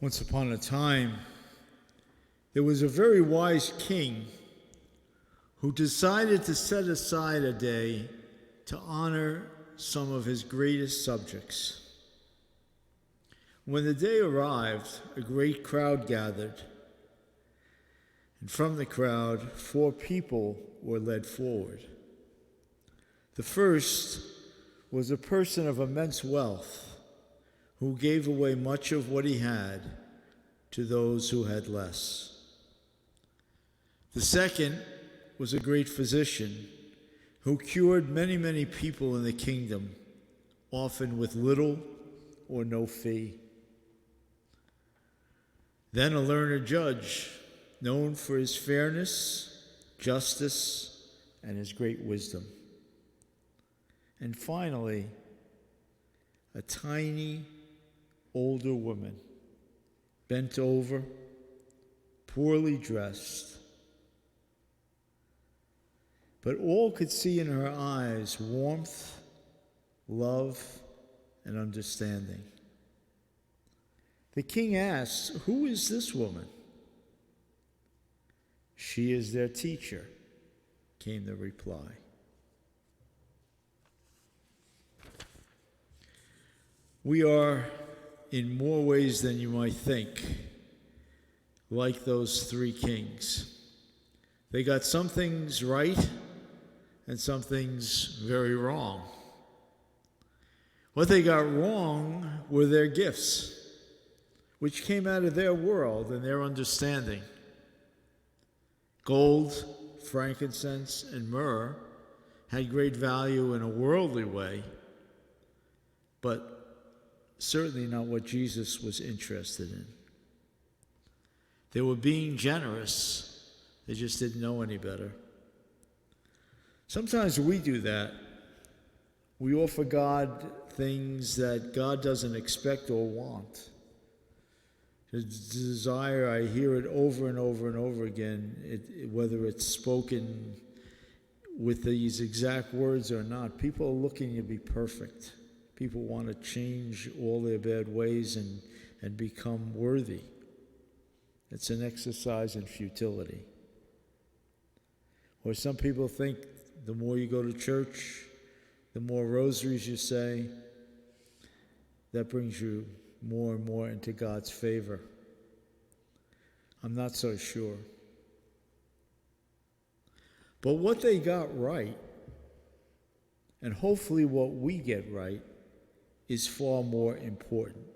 Once upon a time, there was a very wise king who decided to set aside a day to honor some of his greatest subjects. When the day arrived, a great crowd gathered, and from the crowd, 4 people were led forward. The first was a person of immense wealth who gave away much of what he had to those who had less. The second was a great physician who cured many, many people in the kingdom, often with little or no fee. Then a learned judge, known for his fairness, justice, and his great wisdom. And finally, a tiny, older woman, bent over, poorly dressed. But all could see in her eyes warmth, love, and understanding. The king asked, "Who is this woman?" "She is their teacher," came the reply. We are, in more ways than you might think, like those 3 kings. They got some things right and some things very wrong. What they got wrong were their gifts, which came out of their world and their understanding. Gold, frankincense, and myrrh had great value in a worldly way, but certainly not what Jesus was interested in. They were being generous. They just didn't know any better. Sometimes we do that. We offer God things that God doesn't expect or want. The desire, I hear it over and over and over again, whether it's spoken with these exact words or not. People are looking to be perfect. People want to change all their bad ways and become worthy. It's an exercise in futility. Or some people think the more you go to church, the more rosaries you say, that brings you more and more into God's favor. I'm not so sure. But what they got right, and hopefully what we get right, is far more important.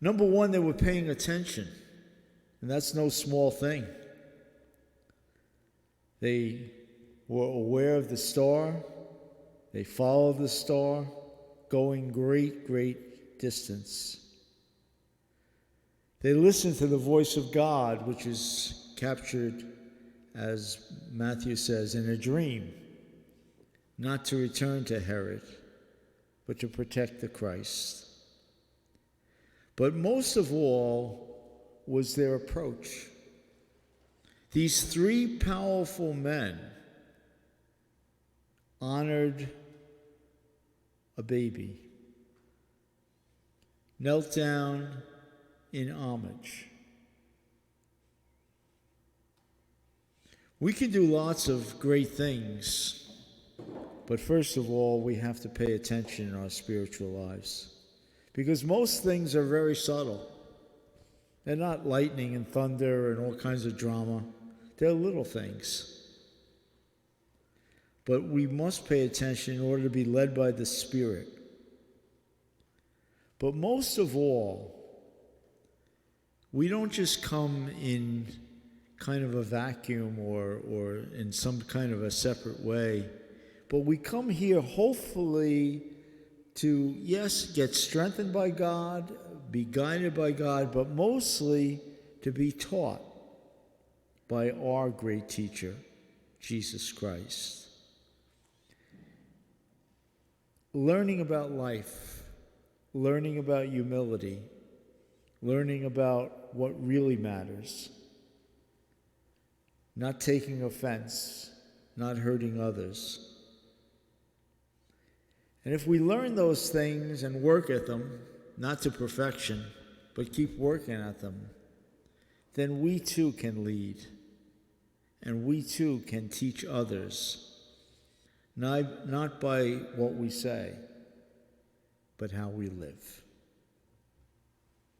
Number one, they were paying attention, and that's no small thing. They were aware of the star. They followed the star, going great, great distance. They listened to the voice of God, which is captured, as Matthew says, in a dream, not to return to Herod, but to protect the Christ. But most of all was their approach. These 3 powerful men honored a baby, knelt down in homage. We can do lots of great things, but first of all, we have to pay attention in our spiritual lives, because most things are very subtle. They're not lightning and thunder and all kinds of drama. They're little things. But we must pay attention in order to be led by the Spirit. But most of all, we don't just come in kind of a vacuum or in some kind of a separate way, but we come here hopefully to, yes, get strengthened by God, be guided by God, but mostly to be taught by our great teacher, Jesus Christ. Learning about life, learning about humility, learning about what really matters, not taking offense, not hurting others. And if we learn those things and work at them, not to perfection, but keep working at them, then we too can lead, and we too can teach others, not by what we say, but how we live.